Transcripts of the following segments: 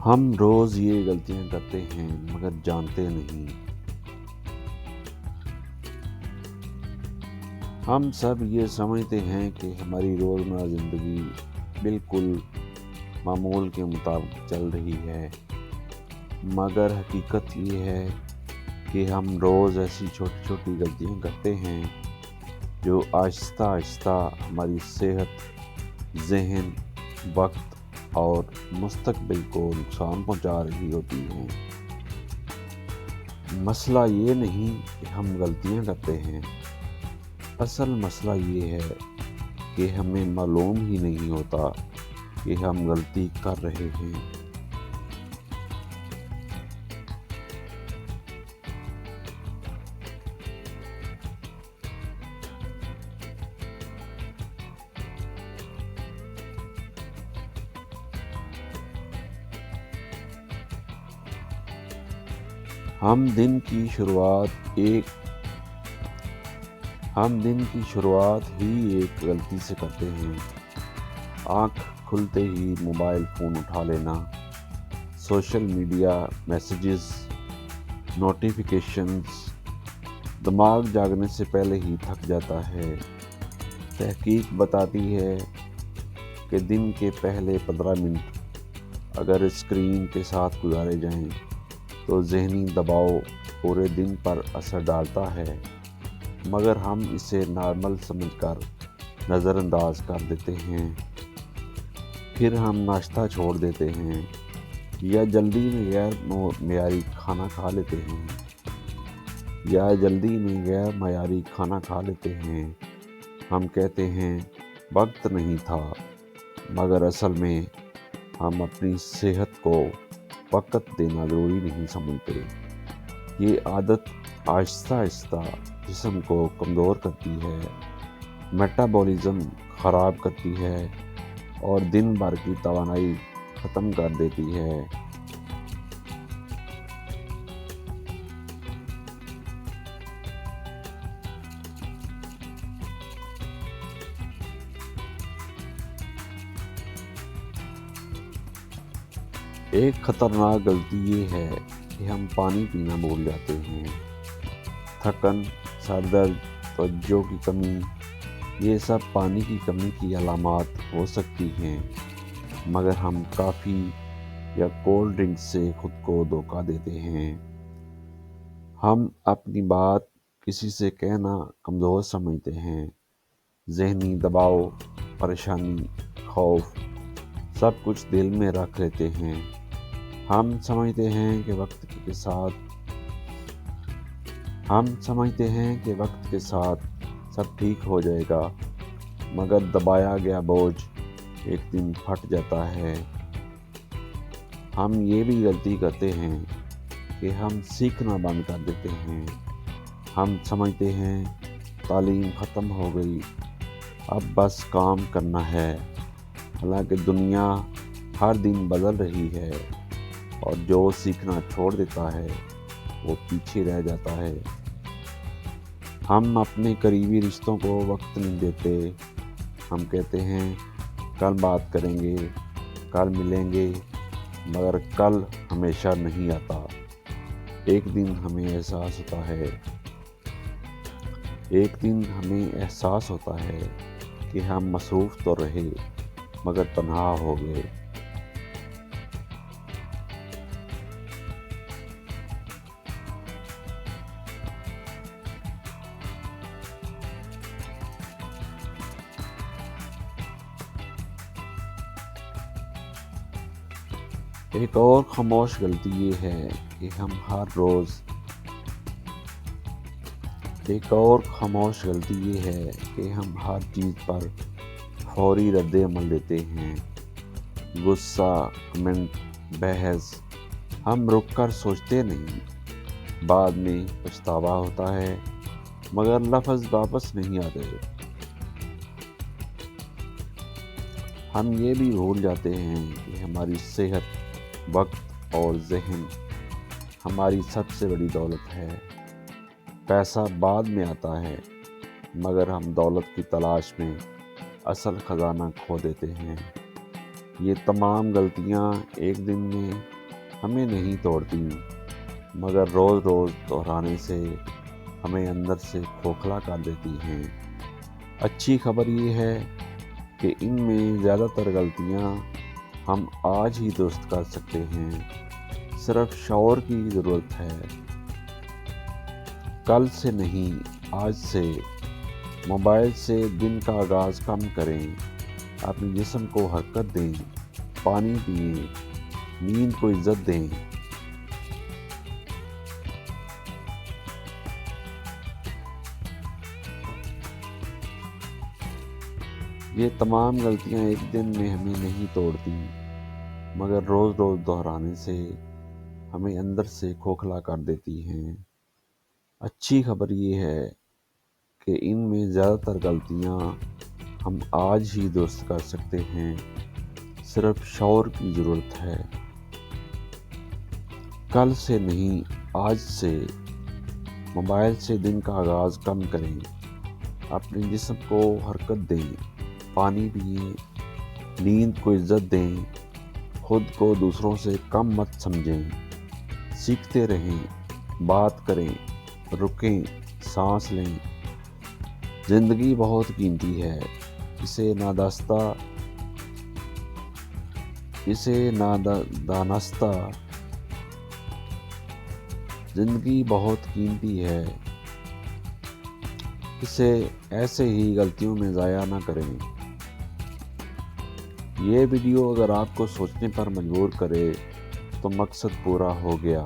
ہم روز یہ غلطیاں کرتے ہیں مگر جانتے نہیں۔ ہم سب یہ سمجھتے ہیں کہ ہماری روزمرہ زندگی بالکل معمول کے مطابق چل رہی ہے، مگر حقیقت یہ ہے کہ ہم روز ایسی چھوٹی چھوٹی غلطیاں کرتے ہیں جو آہستہ آہستہ ہماری صحت، ذہن، وقت اور مستقبل کو نقصان پہنچا رہی ہوتی ہیں۔ مسئلہ یہ نہیں کہ ہم غلطیاں کرتے ہیں، اصل مسئلہ یہ ہے کہ ہمیں معلوم ہی نہیں ہوتا کہ ہم غلطی کر رہے ہیں۔ ہم دن کی شروعات ہی ایک غلطی سے کرتے ہیں۔ آنکھ کھلتے ہی موبائل فون اٹھا لینا، سوشل میڈیا میسیجز، نوٹیفیکیشنز، دماغ جاگنے سے پہلے ہی تھک جاتا ہے۔ تحقیق بتاتی ہے کہ دن کے پہلے 15 منٹ اگر اسکرین کے ساتھ گزارے جائیں تو ذہنی دباؤ پورے دن پر اثر ڈالتا ہے، مگر ہم اسے نارمل سمجھ کر نظر انداز کر دیتے ہیں۔ پھر ہم ناشتہ چھوڑ دیتے ہیں یا جلدی میں غیر معیاری کھانا کھا لیتے ہیں۔ ہم کہتے ہیں وقت نہیں تھا، مگر اصل میں ہم اپنی صحت کو وقت دینا ضروری نہیں سمجھتے۔ یہ عادت آہستہ آہستہ جسم کو کمزور کرتی ہے، میٹابولزم خراب کرتی ہے اور دن بھر کی توانائی ختم کر دیتی ہے۔ ایک خطرناک غلطی یہ ہے کہ ہم پانی پینا بھول جاتے ہیں۔ تھکن، سر درد، توجہ کی کمی، یہ سب پانی کی کمی کی علامات ہو سکتی ہیں، مگر ہم کافی یا کولڈ ڈرنک سے خود کو دھوکہ دیتے ہیں۔ ہم اپنی بات کسی سے کہنا کمزور سمجھتے ہیں۔ ذہنی دباؤ، پریشانی، خوف سب کچھ دل میں رکھ لیتے ہیں۔ ہم سمجھتے ہیں کہ وقت کے ساتھ سب ٹھیک ہو جائے گا، مگر دبایا گیا بوجھ ایک دن پھٹ جاتا ہے۔ ہم یہ بھی غلطی کرتے ہیں کہ ہم سیکھنا بند کر دیتے ہیں۔ ہم سمجھتے ہیں تعلیم ختم ہو گئی، اب بس کام کرنا ہے، حالانکہ دنیا ہر دن بدل رہی ہے اور جو سیکھنا چھوڑ دیتا ہے وہ پیچھے رہ جاتا ہے۔ ہم اپنے قریبی رشتوں کو وقت نہیں دیتے۔ ہم کہتے ہیں کل بات کریں گے، کل ملیں گے، مگر کل ہمیشہ نہیں آتا۔ ایک دن ہمیں احساس ہوتا ہے کہ ہم مصروف تو رہے مگر تنہا ہو گئے۔ ایک اور خاموش غلطی یہ ہے کہ ہم ہر چیز پر فوری رد عمل دیتے ہیں۔ غصہ، کمنٹ، بحث، ہم رک کر سوچتے نہیں۔ بعد میں پچھتاوا ہوتا ہے، مگر لفظ واپس نہیں آتے۔ ہم یہ بھی بھول جاتے ہیں کہ ہماری صحت، وقت اور ذہن ہماری سب سے بڑی دولت ہے۔ پیسہ بعد میں آتا ہے، مگر ہم دولت کی تلاش میں اصل خزانہ کھو دیتے ہیں۔ یہ تمام غلطیاں ایک دن میں ہمیں نہیں توڑتی، مگر روز روز دہرانے سے ہمیں اندر سے کھوکھلا کر دیتی ہیں۔ اچھی خبر یہ ہے کہ ان میں زیادہ تر غلطیاں ہم آج ہی درست کر سکتے ہیں، صرف شعور کی ضرورت ہے۔ کل سے نہیں، آج سے موبائل سے دن کا آغاز کم کریں، اپنے جسم کو حرکت دیں، پانی پئیں، نیند کو عزت دیں۔ یہ تمام غلطیاں ایک دن میں ہمیں نہیں توڑتی، مگر روز روز دہرانے سے ہمیں اندر سے کھوکھلا کر دیتی ہیں۔ اچھی خبر یہ ہے کہ ان میں زیادہ تر غلطیاں ہم آج ہی درست کر سکتے ہیں، صرف شعور کی ضرورت ہے۔ کل سے نہیں، آج سے موبائل سے دن کا آغاز کم کریں، اپنے جسم کو حرکت دیں، پانی پئیں، نیند کو عزت دیں، خود کو دوسروں سے کم مت سمجھیں، سیکھتے رہیں، بات کریں، رکیں، سانس لیں۔ زندگی بہت قیمتی ہے، اسے نادانستہ زندگی بہت قیمتی ہے، اسے ایسے ہی غلطیوں میں ضائع نہ کریں۔ یہ ویڈیو اگر آپ کو سوچنے پر مجبور کرے تو مقصد پورا ہو گیا۔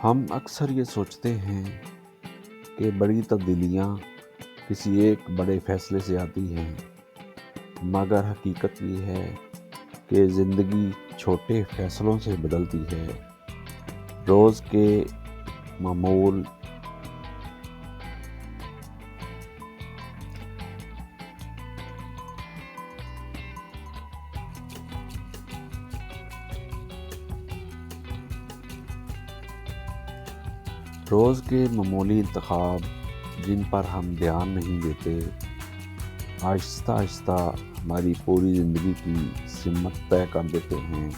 ہم اکثر یہ سوچتے ہیں کہ بڑی تبدیلیاں کسی ایک بڑے فیصلے سے آتی ہیں، مگر حقیقت یہ ہے کہ زندگی چھوٹے فیصلوں سے بدلتی ہے۔ روز کے معمول معمولی انتخاب جن پر ہم دھیان نہیں دیتے، آہستہ آہستہ ہماری پوری زندگی کی سمت طے کر دیتے ہیں۔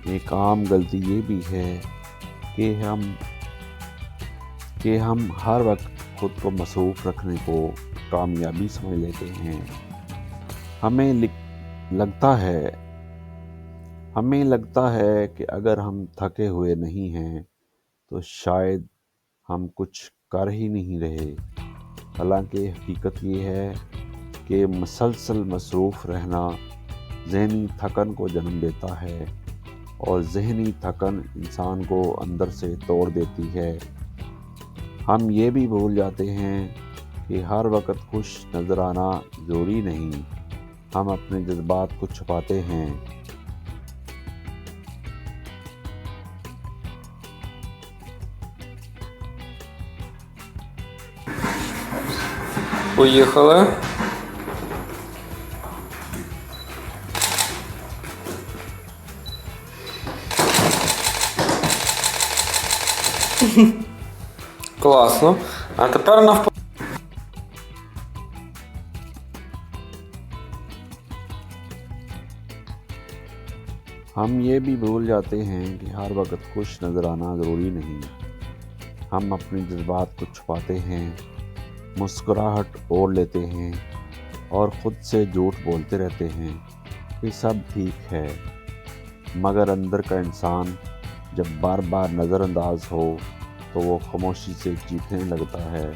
ایک عام غلطی یہ بھی ہے کہ ہم ہر وقت خود کو مصروف رکھنے کو کامیابی سمجھ لیتے ہیں۔ ہمیں لگتا ہے کہ اگر ہم تھکے ہوئے نہیں ہیں تو شاید ہم کچھ کر ہی نہیں رہے، حالانکہ حقیقت یہ ہے کہ مسلسل مصروف رہنا ذہنی تھکن کو جنم دیتا ہے، اور ذہنی تھکن انسان کو اندر سے توڑ دیتی ہے۔ ہم یہ بھی بھول جاتے ہیں کہ ہر وقت خوش نظر آنا ضروری نہیں، ہم اپنے جذبات کو چھپاتے ہیں۔ Поїхали. Класно. А тепер навпаки. ہم یہ بھی بھول جاتے ہیں کہ ہر وقت خوش نظر آنا ضروری نہیں، ہم اپنے جذبات کو چھپاتے ہیں، مسکراہٹ اوڑھ لیتے ہیں اور خود سے جھوٹ بولتے رہتے ہیں۔ کہ سب ٹھیک ہے، مگر اندر کا انسان جب بار بار نظر انداز ہو تو وہ خاموشی سے چیخنے لگتا ہے۔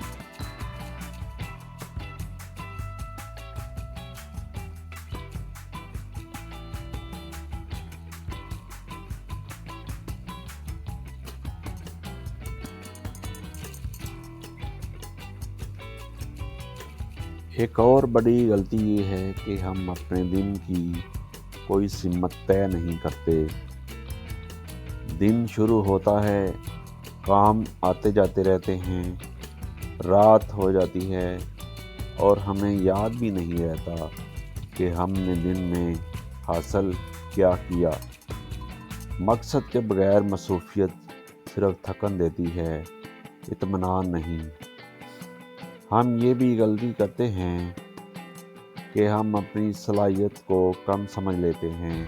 ایک اور بڑی غلطی یہ ہے کہ ہم اپنے دن کی کوئی سمت طے نہیں کرتے۔ دن شروع ہوتا ہے، کام آتے جاتے رہتے ہیں، رات ہو جاتی ہے اور ہمیں یاد بھی نہیں رہتا کہ ہم نے دن میں حاصل کیا کیا۔ مقصد کے بغیر مصروفیت صرف تھکن دیتی ہے، اطمینان نہیں۔ ہم یہ بھی غلطی کرتے ہیں کہ ہم اپنی صلاحیت کو کم سمجھ لیتے ہیں۔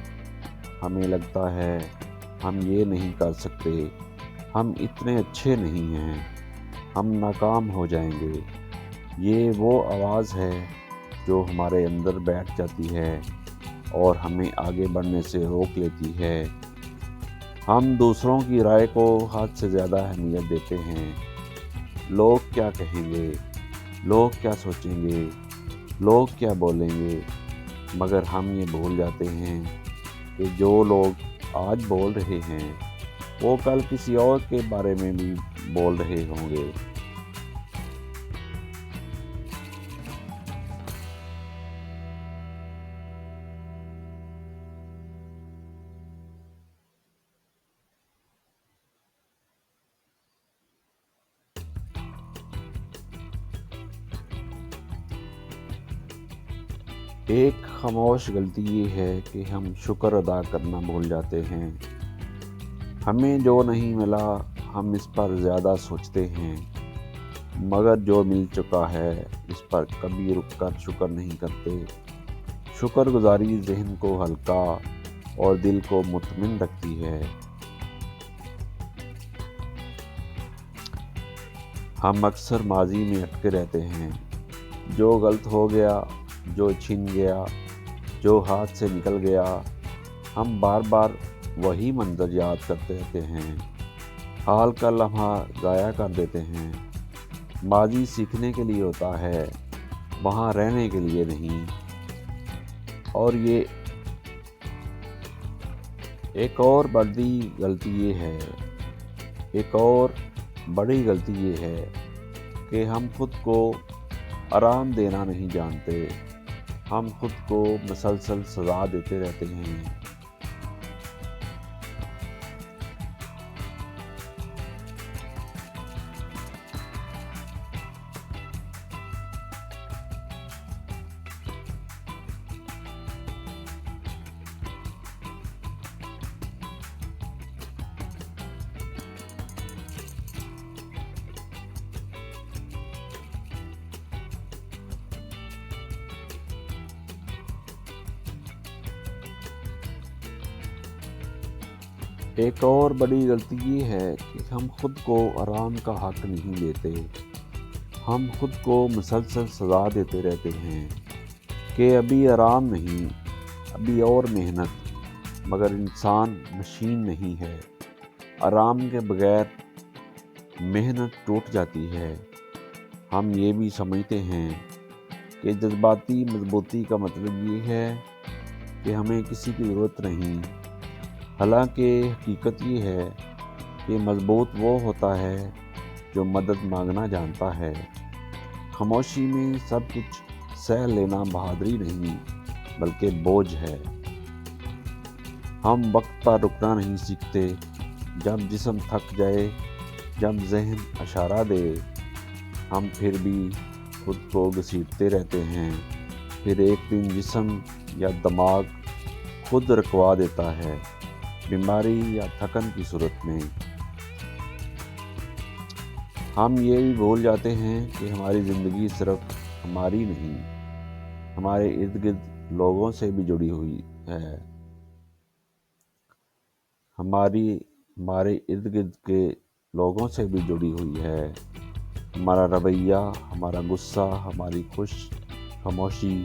ہمیں لگتا ہے ہم یہ نہیں کر سکتے، ہم اتنے اچھے نہیں ہیں، ہم ناکام ہو جائیں گے۔ یہ وہ آواز ہے جو ہمارے اندر بیٹھ جاتی ہے اور ہمیں آگے بڑھنے سے روک لیتی ہے۔ ہم دوسروں کی رائے کو حد سے زیادہ اہمیت دیتے ہیں۔ لوگ کیا کہیں گے؟ لوگ کیا سوچیں گے؟ لوگ کیا بولیں گے؟ مگر ہم یہ بھول جاتے ہیں کہ جو لوگ آج بول رہے ہیں وہ کل کسی اور کے بارے میں بھی بول رہے ہوں گے۔ ایک خاموش غلطی یہ ہے کہ ہم شکر ادا کرنا بھول جاتے ہیں۔ ہمیں جو نہیں ملا ہم اس پر زیادہ سوچتے ہیں، مگر جو مل چکا ہے اس پر کبھی رک کر شکر نہیں کرتے۔ شکر گزاری ذہن کو ہلکا اور دل کو مطمئن رکھتی ہے۔ ہم اکثر ماضی میں اٹکے رہتے ہیں، جو غلط ہو گیا، جو چھن گیا، جو ہاتھ سے نکل گیا، ہم بار بار وہی منظر یاد کرتے رہتے ہیں، حال کا لمحہ ضائع کر دیتے ہیں۔ ماضی سیکھنے کے لیے ہوتا ہے، وہاں رہنے کے لیے نہیں۔ اور یہ ایک اور بڑی غلطی یہ ہے کہ ہم خود کو آرام دینا نہیں جانتے، ہم خود کو مسلسل سزا دیتے رہتے ہیں۔ ایک اور بڑی غلطی یہ ہے کہ ہم خود کو آرام کا حق نہیں دیتے۔ ہم خود کو مسلسل سزا دیتے رہتے ہیں کہ ابھی آرام نہیں، ابھی اور محنت۔ مگر انسان مشین نہیں ہے، آرام کے بغیر محنت ٹوٹ جاتی ہے۔ ہم یہ بھی سمجھتے ہیں کہ جذباتی مضبوطی کا مطلب یہ ہے کہ ہمیں کسی کی ضرورت نہیں، حالانکہ حقیقت یہ ہے کہ مضبوط وہ ہوتا ہے جو مدد مانگنا جانتا ہے۔ خاموشی میں سب کچھ سہ لینا بہادری نہیں بلکہ بوجھ ہے۔ ہم وقت پر رکنا نہیں سیکھتے، جب جسم تھک جائے، جب ذہن اشارہ دے، ہم پھر بھی خود کو گھسیٹتے رہتے ہیں۔ پھر ایک دن جسم یا دماغ خود رکوا دیتا ہے، بیماری یا تھکن کی صورت میں۔ ہم یہ بھی بھول جاتے ہیں کہ ہماری زندگی صرف ہماری نہیں، ہمارے ارد گرد لوگوں سے بھی جڑی ہوئی ہے۔ ہمارے ارد گرد کے لوگوں سے بھی جڑی ہوئی ہے۔ ہمارا رویہ، ہمارا غصہ، ہماری خوش خاموشی،